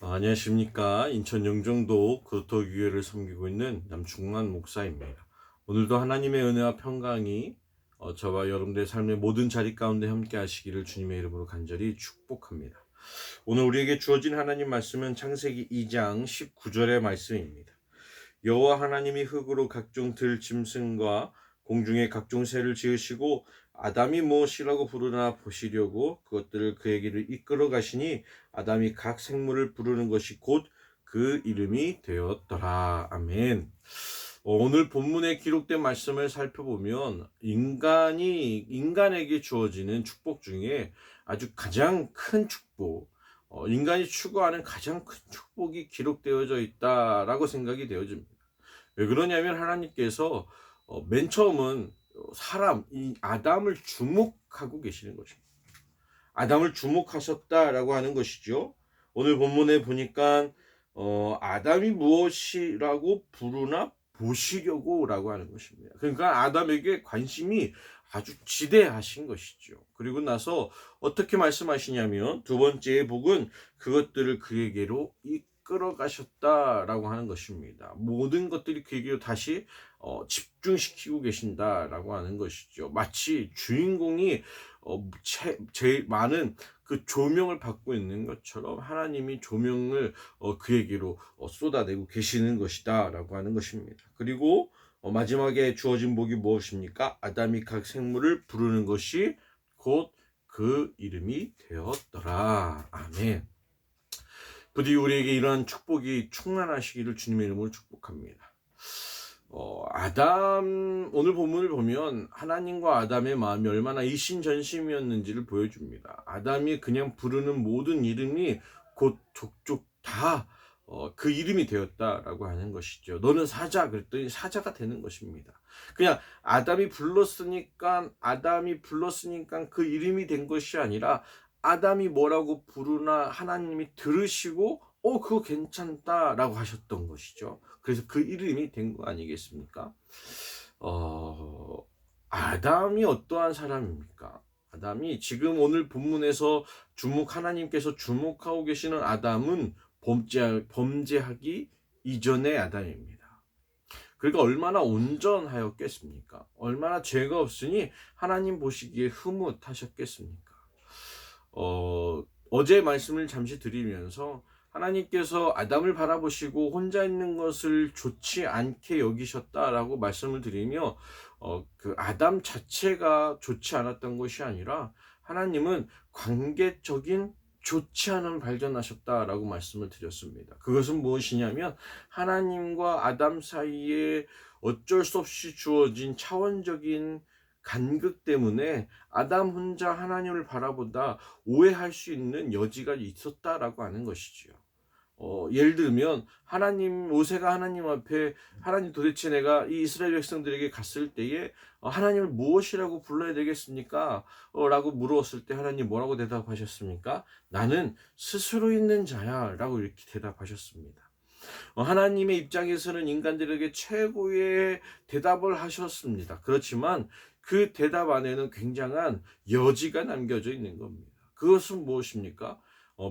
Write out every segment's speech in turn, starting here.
안녕하십니까. 인천 영종도 그토교회를 섬기고 있는 남충만 목사입니다. 오늘도 하나님의 은혜와 평강이 저와 여러분들의 삶의 모든 자리 가운데 함께 하시기를 주님의 이름으로 간절히 축복합니다. 오늘 우리에게 주어진 하나님 말씀은 창세기 2장 19절의 말씀입니다. 여호와 하나님이 흙으로 각종 들 짐승과 공중의 각종 새를 지으시고 아담이 무엇이라고 부르나 보시려고 그것들을 그에게로 이끌어 가시니 아담이 각 생물을 부르는 것이 곧 그 이름이 되었더라. 아멘. 오늘 본문에 기록된 말씀을 살펴보면 인간에게 주어지는 축복 중에 아주 가장 큰 축복, 인간이 추구하는 가장 큰 축복이 기록되어져 있다라고 생각이 되어집니다. 왜 그러냐면 하나님께서 맨 처음은 이 아담을 주목하고 계시는 것입니다. 아담을 주목하셨다라고 하는 것이죠. 오늘 본문에 보니까 아담이 무엇이라고 부르나 보시려고라고 하는 것입니다. 그러니까 아담에게 관심이 아주 지대하신 것이죠. 그리고 나서 어떻게 말씀하시냐면 두 번째의 복은 그것들을 그에게로 이끌어 가셨다라고 하는 것입니다. 모든 것들이 그에게로 다시 집중시키고 계신다라고 하는 것이죠. 마치 주인공이 제일 많은 그 조명을 받고 있는 것처럼 하나님이 조명을 그에게로 쏟아내고 계시는 것이다라고 하는 것입니다. 그리고 마지막에 주어진 복이 무엇입니까? 아담이 각 생물을 부르는 것이 곧 그 이름이 되었더라. 아멘. 부디 우리에게 이러한 축복이 충만하시기를 주님의 이름으로 축복합니다. 오늘 본문을 보면 하나님과 아담의 마음이 얼마나 이신전심이었는지를 보여줍니다. 아담이 그냥 부르는 모든 이름이 곧 족족 다 그 이름이 되었다라고 하는 것이죠. 너는 사자 그랬더니 사자가 되는 것입니다. 그냥 아담이 불렀으니까 그 이름이 된 것이 아니라 아담이 뭐라고 부르나 하나님이 들으시고 그거 괜찮다라고 하셨던 것이죠. 그래서 그 이름이 된 거 아니겠습니까? 아담이 어떠한 사람입니까? 아담이 지금 오늘 본문에서 하나님께서 주목하고 계시는 아담은 범죄하기 이전의 아담입니다. 그러니까 얼마나 온전하였겠습니까? 얼마나 죄가 없으니 하나님 보시기에 흐뭇하셨겠습니까? 어제 말씀을 잠시 드리면서 하나님께서 아담을 바라보시고 혼자 있는 것을 좋지 않게 여기셨다라고 말씀을 드리며 그 아담 자체가 좋지 않았던 것이 아니라 하나님은 관계적인 좋지 않음을 발견하셨다라고 말씀을 드렸습니다. 그것은 무엇이냐면 하나님과 아담 사이에 어쩔 수 없이 주어진 차원적인 간극 때문에 아담 혼자 하나님을 바라보다 오해할 수 있는 여지가 있었다라고 하는 것이지요. 예를 들면 모세가 하나님 앞에 하나님 도대체 내가 이 이스라엘 백성들에게 갔을 때에 하나님을 무엇이라고 불러야 되겠습니까? 라고 물었을 때 하나님 뭐라고 대답하셨습니까? 나는 스스로 있는 자야 라고 이렇게 대답하셨습니다. 하나님의 입장에서는 인간들에게 최고의 대답을 하셨습니다. 그렇지만 그 대답 안에는 굉장한 여지가 남겨져 있는 겁니다. 그것은 무엇입니까?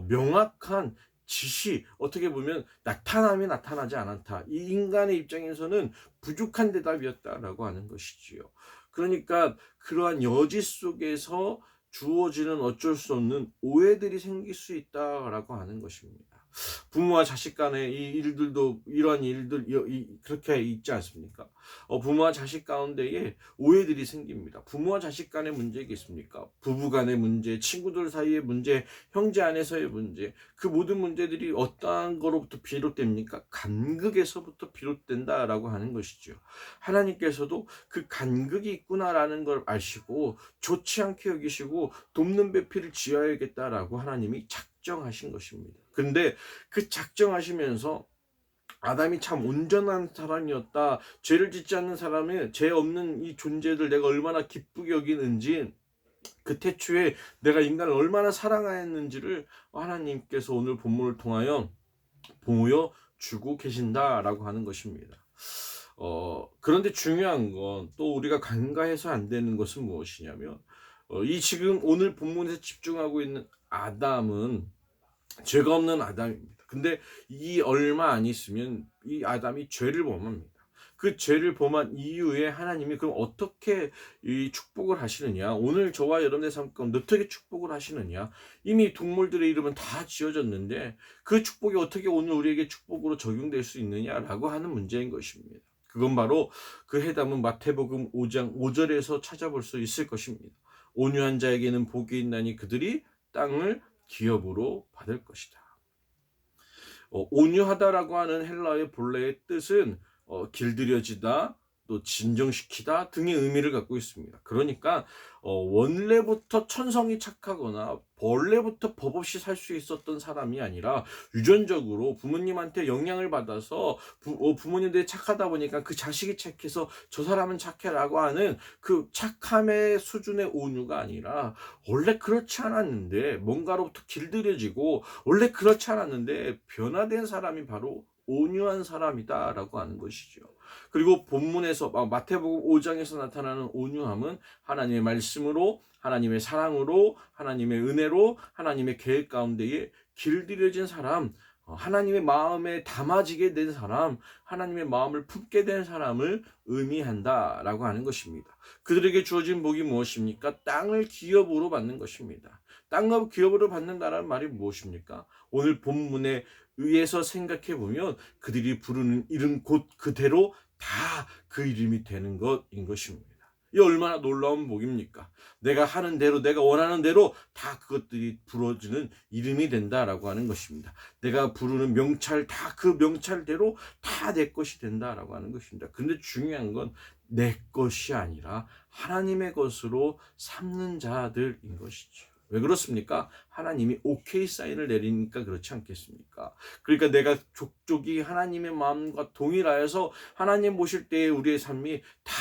명확한 지시, 어떻게 보면 나타나면 나타나지 않았다. 이 인간의 입장에서는 부족한 대답이었다라고 하는 것이지요. 그러니까 그러한 여지 속에서 주어지는 어쩔 수 없는 오해들이 생길 수 있다라고 하는 것입니다. 부모와 자식 간의 이 일들도 이러한 일들 그렇게 있지 않습니까? 부모와 자식 가운데에 오해들이 생깁니다. 부모와 자식 간의 문제겠습니까? 부부 간의 문제, 친구들 사이의 문제, 형제 안에서의 문제, 그 모든 문제들이 어떠한 거로부터 비롯됩니까? 간극에서부터 비롯된다라고 하는 것이죠. 하나님께서도 그 간극이 있구나라는 걸 아시고 좋지 않게 여기시고 돕는 배필을 지어야겠다라고 하나님이 작정하신 것입니다. 근데 그 작정하시면서 아담이 참 온전한 사람이었다. 죄를 짓지 않는 사람의 죄 없는 이 존재들 내가 얼마나 기쁘게 여기는지 그 태초에 내가 인간을 얼마나 사랑하였는지를 하나님께서 오늘 본문을 통하여 보여주고 계신다라고 하는 것입니다. 그런데 중요한 건 또 우리가 간과해서 안 되는 것은 무엇이냐면 이 지금 오늘 본문에서 집중하고 있는 아담은 죄가 없는 아담입니다. 근데 이 얼마 안 있으면 이 아담이 죄를 범합니다. 그 죄를 범한 이후에 하나님이 그럼 어떻게 이 축복을 하시느냐? 오늘 저와 여러분의 삶 가운데 어떻게 축복을 하시느냐? 이미 동물들의 이름은 다 지어졌는데 그 축복이 어떻게 오늘 우리에게 축복으로 적용될 수 있느냐라고 하는 문제인 것입니다. 그건 바로 그 해답은 마태복음 5장 5절에서 찾아볼 수 있을 것입니다. 온유한 자에게는 복이 있나니 그들이 땅을 기업으로 받을 것이다. 온유하다라고 하는 헬라어의 본래의 뜻은 길들여지다, 또 진정시키다 등의 의미를 갖고 있습니다. 그러니까 원래부터 천성이 착하거나 원래부터 법 없이 살 수 있었던 사람이 아니라 유전적으로 부모님한테 영향을 받아서 부모님들이 착하다 보니까 그 자식이 착해서 저 사람은 착해라고 하는 그 착함의 수준의 온유가 아니라 원래 그렇지 않았는데 뭔가로부터 길들여지고 원래 그렇지 않았는데 변화된 사람이 바로 온유한 사람이다라고 하는 것이죠. 그리고 본문에서 마태복음 5장에서 나타나는 온유함은 하나님의 말씀으로, 하나님의 사랑으로, 하나님의 은혜로, 하나님의 계획 가운데에 길들여진 사람, 하나님의 마음에 담아지게 된 사람, 하나님의 마음을 품게 된 사람을 의미한다라고 하는 것입니다. 그들에게 주어진 복이 무엇입니까? 땅을 기업으로 받는 것입니다. 땅을 기업으로 받는다라는 말이 무엇입니까? 오늘 본문에 의해서 생각해 보면 그들이 부르는 이름 곧 그대로 다 그 이름이 되는 것인 것입니다. 이 얼마나 놀라운 복입니까? 내가 하는 대로, 내가 원하는 대로 다 그것들이 부러지는 이름이 된다라고 하는 것입니다. 내가 부르는 명찰, 다 그 명찰대로 다 내 것이 된다라고 하는 것입니다. 근데 중요한 건 내 것이 아니라 하나님의 것으로 삼는 자들인 것이죠. 왜 그렇습니까? 하나님이 오케이 사인을 내리니까 그렇지 않겠습니까? 그러니까 내가 족족이 하나님의 마음과 동일하여서 하나님 보실 때에 우리의 삶이 다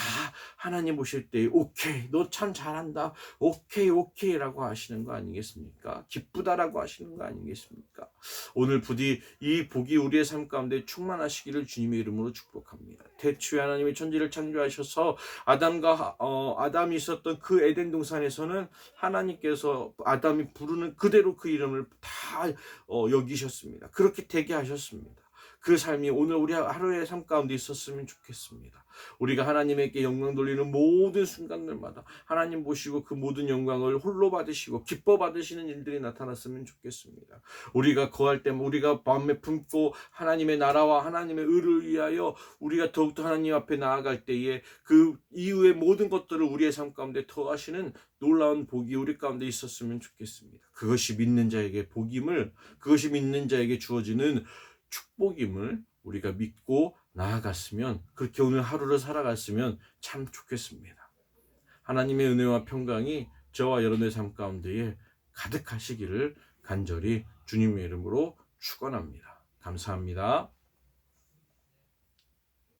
하나님 보실 때에 오케이, 너 참 잘한다, 오케이라고 하시는 거 아니겠습니까? 기쁘다라고 하시는 거 아니겠습니까? 오늘 부디 이 복이 우리의 삶 가운데 충만하시기를 주님의 이름으로 축복합니다. 태초에 하나님의 천지를 창조하셔서 아담이 있었던 그 에덴 동산에서는 하나님께서 아담이 부르는 그대로 그 이름을 다 여기셨습니다. 그렇게 되게 하셨습니다. 그 삶이 오늘 우리 하루의 삶 가운데 있었으면 좋겠습니다. 우리가 하나님에게 영광 돌리는 모든 순간들마다 하나님 보시고 그 모든 영광을 홀로 받으시고 기뻐 받으시는 일들이 나타났으면 좋겠습니다. 우리가 거할 때 우리가 마음에 품고 하나님의 나라와 하나님의 의를 위하여 우리가 더욱더 하나님 앞에 나아갈 때에 그 이후의 모든 것들을 우리의 삶 가운데 더하시는 놀라운 복이 우리 가운데 있었으면 좋겠습니다. 그것이 믿는 자에게 복임을, 그것이 믿는 자에게 주어지는 축복임을 우리가 믿고 나아갔으면, 그렇게 오늘 하루를 살아갔으면 참 좋겠습니다. 하나님의 은혜와 평강이 저와 여러분의 삶 가운데에 가득하시기를 간절히 주님의 이름으로 축원합니다. 감사합니다.